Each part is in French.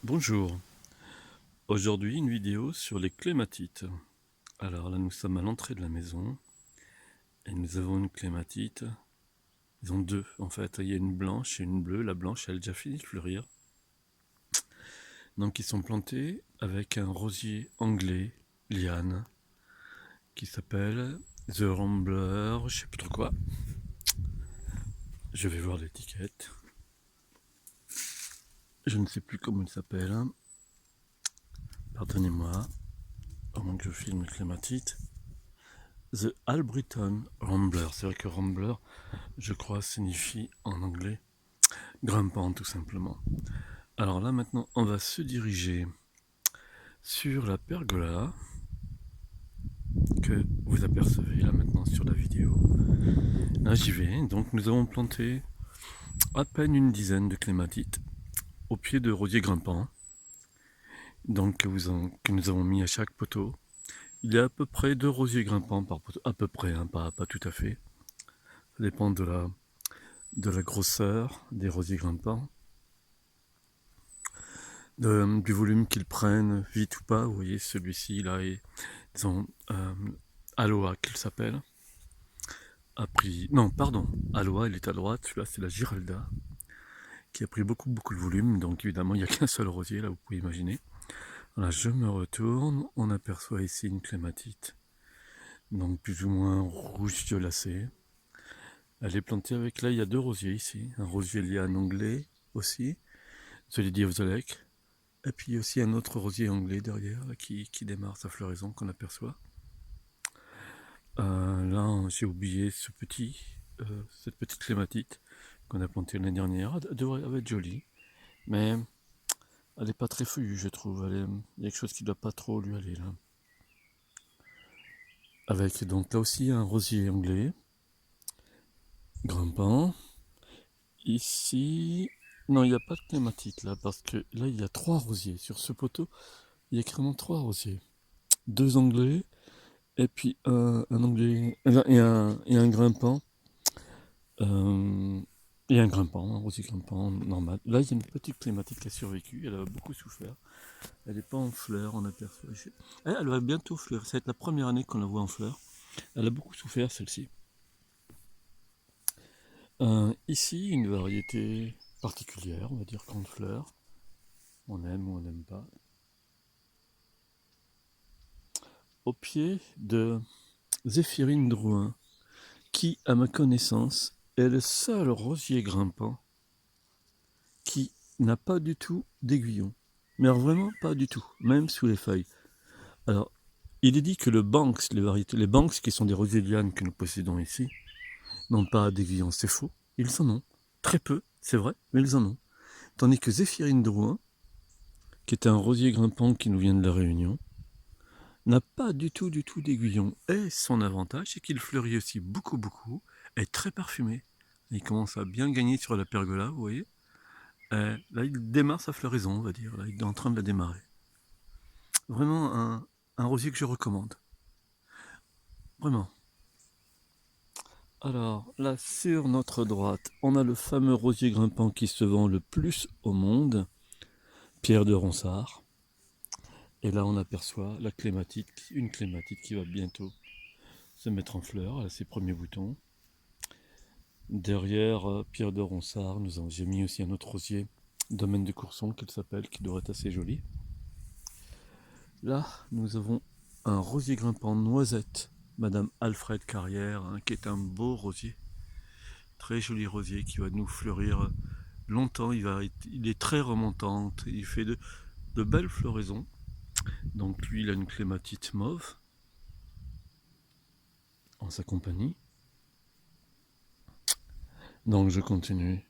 Bonjour, aujourd'hui une vidéo sur les clématites. Alors là nous sommes à l'entrée de la maison et nous avons une clématite. Ils ont deux en fait, il y a une blanche et une bleue. La blanche elle a déjà fini de fleurir. Donc ils sont plantés avec un rosier anglais, liane, qui s'appelle The Rambler, je sais plus trop quoi. Je vais voir l'étiquette. Je ne sais plus comment il s'appelle. Pardonnez-moi, au moins que je filme les clématites. The Albriton Rambler. C'est vrai que Rambler, je crois, signifie en anglais grimpant tout simplement. Alors là maintenant, on va se diriger sur la pergola que vous apercevez là maintenant sur la vidéo. Là j'y vais. Donc nous avons planté à peine une dizaine de clématites au pied de rosiers grimpants. Donc que nous avons mis à chaque poteau. Il y a à peu près 2 rosiers grimpants par poteau, à peu près, hein, pas tout à fait. Ça dépend de la grosseur des rosiers grimpants, du volume qu'ils prennent vite ou pas. Vous voyez, celui-ci là est, disons, Aloha qu'il s'appelle. A pris, non, pardon, Aloha, il est à droite. Celui-là, c'est la Giralda qui a pris beaucoup de volume. Donc évidemment, il n'y a qu'un seul rosier là, vous pouvez imaginer. Voilà, je me retourne. On aperçoit ici une clématite, donc plus ou moins rouge violacée. Elle est plantée avec, là, il y a 2 rosiers ici. Un rosier liane anglais aussi, celui d'Yvzolek. Et puis aussi un autre rosier anglais derrière là, qui démarre sa floraison qu'on aperçoit. Là, j'ai oublié cette petite clématite qu'on a plantée l'année dernière. Elle devrait être jolie, mais elle n'est pas très feuillue, je trouve. Il y a quelque chose qui ne doit pas trop lui aller là. Avec donc là aussi un rosier anglais, grimpant. Ici, non, il n'y a pas de clématite là, parce que là, il y a 3 rosiers. Sur ce poteau, il y a carrément 3 rosiers. 2 anglais, et puis un anglais, et un grimpant. Et un grimpant, un rosier grimpant normal. Là, il y a une petite clématite qui a survécu, elle a beaucoup souffert. Elle n'est pas en fleurs, on aperçoit. Elle va bientôt fleurir, ça va être la première année qu'on la voit en fleurs. Elle a beaucoup souffert, celle-ci. Ici, une variété particulière, on va dire grande fleur. On aime ou on n'aime pas. Au pied de Zéphirine Drouin, qui, à ma connaissance, est le seul rosier grimpant qui n'a pas du tout d'aiguillon. Mais alors vraiment pas du tout, même sous les feuilles. Alors, il est dit que le Banks, les Banks qui sont des rosiers lianes que nous possédons ici, n'ont pas d'aiguillon. C'est faux, ils en ont. Très peu, c'est vrai, mais ils en ont. Tandis que Zéphirine Drouin, qui est un rosier grimpant qui nous vient de la Réunion, n'a pas du tout d'aiguillon. Et son avantage, c'est qu'il fleurit aussi beaucoup, est très parfumé. Il commence à bien gagner sur la pergola, vous voyez. Là, il démarre sa floraison, on va dire. Là, il est en train de la démarrer. Vraiment un rosier que je recommande. Vraiment. Alors, là, sur notre droite, on a le fameux rosier grimpant qui se vend le plus au monde, Pierre de Ronsard. Et là, on aperçoit la clématite, une clématite qui va bientôt se mettre en fleur. Elle a ses premiers boutons. Derrière Pierre de Ronsard, j'ai mis aussi un autre rosier, Domaine de Courson, qu'elle s'appelle, qui devrait être assez joli. Là, nous avons un rosier grimpant noisette, Madame Alfred Carrière, hein, qui est un beau rosier. Très joli rosier qui va nous fleurir longtemps. Il est très remontant, il fait de belles floraisons. Donc lui, il a une clématite mauve en sa compagnie. Donc je continue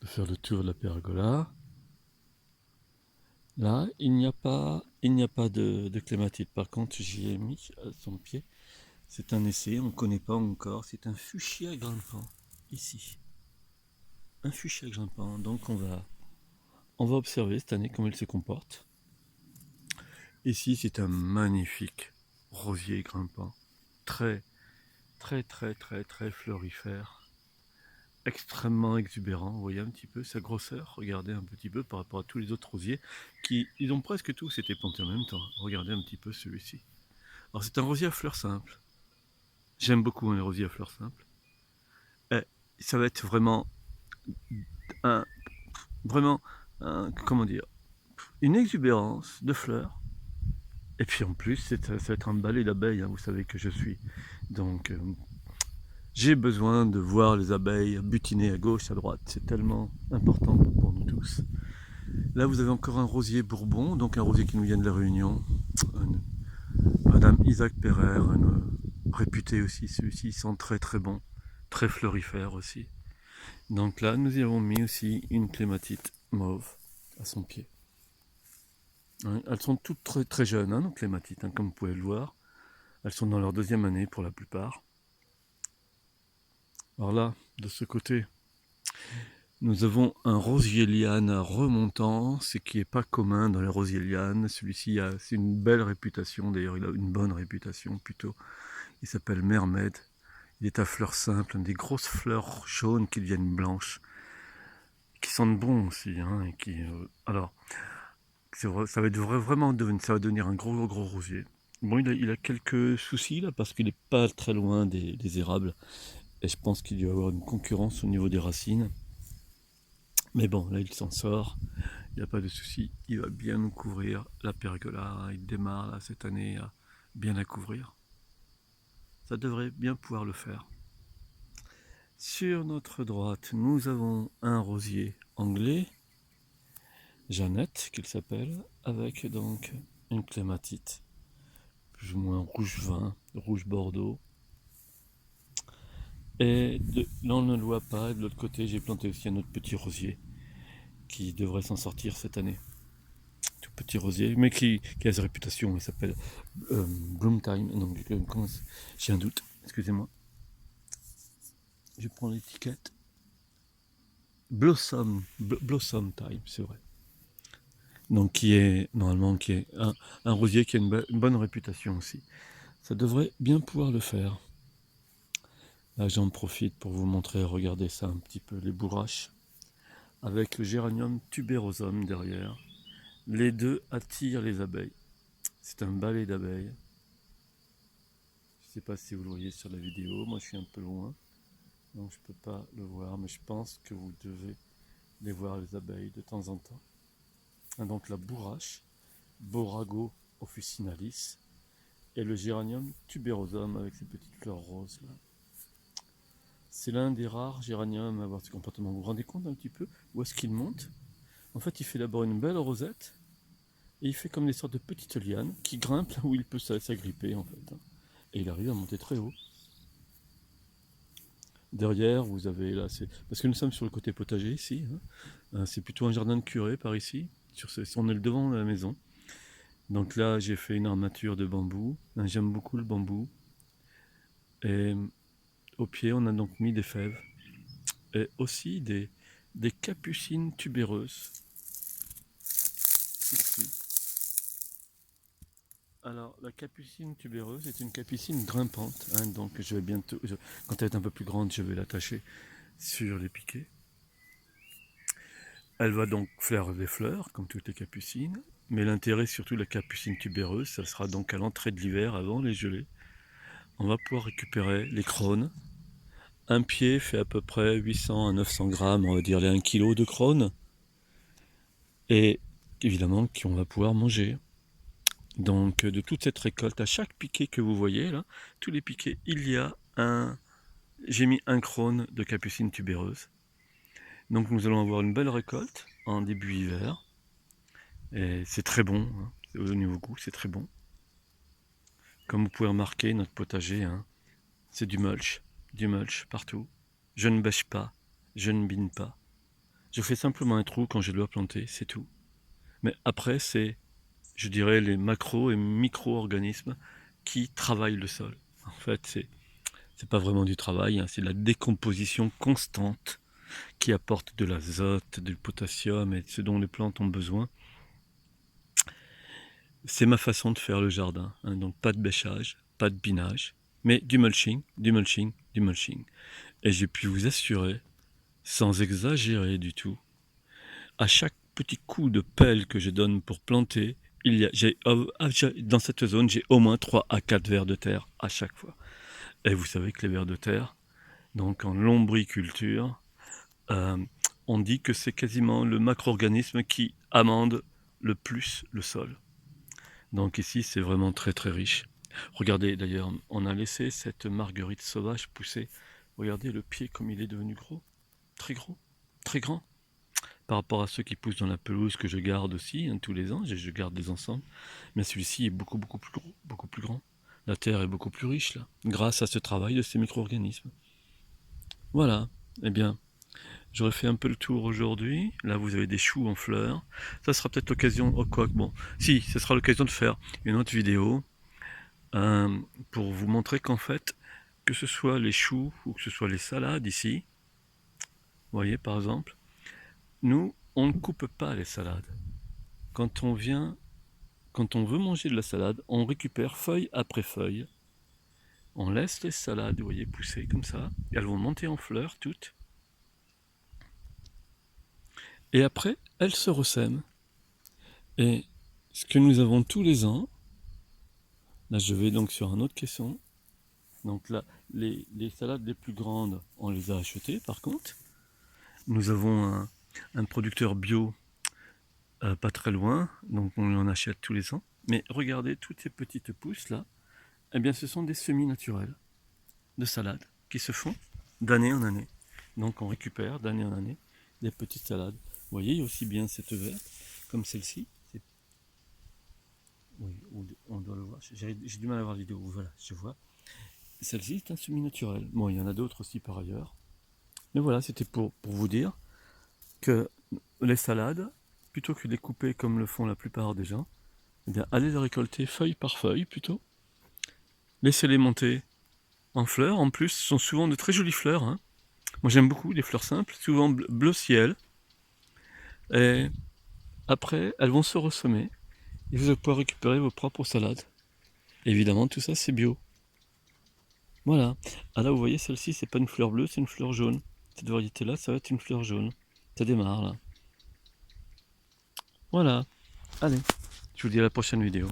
de faire le tour de la pergola. Là, il n'y a pas de clématite. Par contre, j'y ai mis à son pied. C'est un essai, on ne connaît pas encore. C'est un fuchsia grimpant, ici. Un fuchsia grimpant. Donc on va observer cette année comment il se comporte. Ici, c'est un magnifique rosier grimpant. Très florifère. extrêmement exubérant, vous voyez un petit peu sa grosseur, regardez un petit peu par rapport à tous les autres rosiers, ils ont presque tous été plantés en même temps, regardez un petit peu celui-ci. Alors c'est un rosier à fleurs simples, j'aime beaucoup les rosiers à fleurs simples, et ça va être vraiment un, vraiment, comment dire, une exubérance de fleurs, et puis en plus ça va être un balai d'abeilles, hein, vous savez que je suis, donc j'ai besoin de voir les abeilles butiner à gauche, à droite, c'est tellement important pour nous tous. Là, vous avez encore un rosier Bourbon, donc un rosier qui nous vient de la Réunion. Madame Isaac Perrer, réputé aussi, celui-ci sent très très bon, très fleurifère aussi. Donc là, nous y avons mis aussi une clématite mauve à son pied. Elles sont toutes très, très jeunes, nos clématites, comme vous pouvez le voir. Elles sont dans leur 2e année pour la plupart. Alors là, de ce côté, nous avons un rosier liane remontant, ce qui n'est pas commun dans les rosiers lianes. Celui-ci c'est une belle réputation, d'ailleurs il a une bonne réputation plutôt. Il s'appelle Mermaid. Il est à fleurs simples, des grosses fleurs jaunes qui deviennent blanches, qui sentent bon aussi. Et qui, alors, ça va vraiment devenir un gros rosier. Bon, il a quelques soucis là parce qu'il n'est pas très loin des érables. Et je pense qu'il doit y avoir une concurrence au niveau des racines. Mais bon, là il s'en sort, il n'y a pas de souci, il va bien nous couvrir la pergola, il démarre là, cette année à bien la couvrir. Ça devrait bien pouvoir le faire. Sur notre droite, nous avons un rosier anglais, Jeannette qu'il s'appelle, avec donc une clématite, plus ou moins rouge vin, rouge bordeaux. Et là on ne le voit pas, de l'autre côté j'ai planté aussi un autre petit rosier qui devrait s'en sortir cette année. Tout petit rosier, mais qui a sa réputation, il s'appelle Bloom Time, donc j'ai un doute, excusez-moi. Je prends l'étiquette. Blossom Time, c'est vrai. Donc qui est normalement un rosier qui a une bonne réputation aussi. Ça devrait bien pouvoir le faire. Là j'en profite pour vous montrer, regardez ça un petit peu, les bourraches, avec le géranium tuberosum derrière. Les deux attirent les abeilles. C'est un balai d'abeilles. Je ne sais pas si vous le voyez sur la vidéo, moi je suis un peu loin, donc je ne peux pas le voir, mais je pense que vous devez les voir, les abeilles, de temps en temps. Donc la bourrache, Borago officinalis, et le géranium tuberosum avec ses petites fleurs roses là. C'est l'un des rares géraniums à avoir ce comportement. Vous vous rendez compte un petit peu où est-ce qu'il monte? En fait, il fait d'abord une belle rosette, et il fait comme des sortes de petites lianes qui grimpent là où il peut s'agripper en fait. Et il arrive à monter très haut. Derrière, vous avez là, parce que nous sommes sur le côté potager ici, c'est plutôt un jardin de curé par ici, on est le devant de la maison. Donc là, j'ai fait une armature de bambou, j'aime beaucoup le bambou. Et au pied, on a donc mis des fèves, et aussi des capucines tubéreuses, ici. Alors, la capucine tubéreuse est une capucine grimpante, donc je vais bientôt, quand elle est un peu plus grande, je vais l'attacher sur les piquets. Elle va donc faire des fleurs, comme toutes les capucines, mais l'intérêt surtout de la capucine tubéreuse, ça sera donc à l'entrée de l'hiver, avant les gelées. On va pouvoir récupérer les crônes. Un pied fait à peu près 800 à 900 grammes, on va dire les 1 kg de crônes, et évidemment qu'on va pouvoir manger. Donc de toute cette récolte, à chaque piquet que vous voyez là, tous les piquets, j'ai mis un crône de capucine tubéreuse. Donc nous allons avoir une belle récolte en début hiver. Et c'est très bon, au niveau goût, c'est très bon. Comme vous pouvez remarquer, notre potager, c'est du mulch partout. Je ne bêche pas, je ne bine pas. Je fais simplement un trou quand je dois planter, c'est tout. Mais après, c'est, je dirais, les macro et micro-organismes qui travaillent le sol. En fait, c'est pas vraiment du travail, c'est de la décomposition constante qui apporte de l'azote, du potassium et ce dont les plantes ont besoin. C'est ma façon de faire le jardin, donc pas de bêchage, pas de binage, mais du mulching. Et j'ai pu vous assurer sans exagérer du tout. À chaque petit coup de pelle que je donne pour planter, dans cette zone, j'ai au moins 3 à 4 vers de terre à chaque fois. Et vous savez que les vers de terre, donc en lombriculture, euh, on dit que c'est quasiment le macro-organisme qui amende le plus le sol. Donc ici, c'est vraiment très très riche. Regardez d'ailleurs, on a laissé cette marguerite sauvage pousser. Regardez le pied comme il est devenu gros, très grand. Par rapport à ceux qui poussent dans la pelouse que je garde aussi tous les ans, je garde des ensembles. Mais celui-ci est beaucoup plus gros, beaucoup plus grand. La terre est beaucoup plus riche là, grâce à ce travail de ces micro-organismes. Voilà, eh bien, j'aurais fait un peu le tour aujourd'hui. Là, vous avez des choux en fleurs. Ça sera peut-être l'occasion, oh quoi, bon, si, ce sera l'occasion de faire une autre vidéo pour vous montrer qu'en fait, que ce soit les choux ou que ce soit les salades ici, vous voyez par exemple, nous, on ne coupe pas les salades. Quand on veut manger de la salade, on récupère feuille après feuille. On laisse les salades, vous voyez, pousser comme ça. Elles vont monter en fleurs toutes. Et après, elles se ressèment. Et ce que nous avons tous les ans, là je vais donc sur un autre caisson. Donc là, les salades les plus grandes, on les a achetées par contre. Nous avons un producteur bio pas très loin, donc on en achète tous les ans. Mais regardez toutes ces petites pousses là, eh bien ce sont des semis naturels de salade qui se font d'année en année. Donc on récupère d'année en année des petites salades. Vous voyez, il y a aussi bien cette verte comme celle-ci. Oui, on doit le voir. J'ai du mal à voir la vidéo. Voilà, je vois. Celle-ci est un semis naturel. Bon, il y en a d'autres aussi par ailleurs. Mais voilà, c'était pour vous dire que les salades, plutôt que de les couper comme le font la plupart des gens, eh bien, allez les récolter feuille par feuille plutôt. Laissez-les monter en fleurs. En plus, ce sont souvent de très jolies fleurs. Hein. Moi, j'aime beaucoup les fleurs simples, souvent bleu ciel. Et après, elles vont se ressemer. Et vous allez pouvoir récupérer vos propres salades. Évidemment, tout ça, c'est bio. Voilà. Ah là, vous voyez, celle-ci, c'est pas une fleur bleue, c'est une fleur jaune. Cette variété-là, ça va être une fleur jaune. Ça démarre, là. Voilà. Allez. Je vous dis à la prochaine vidéo.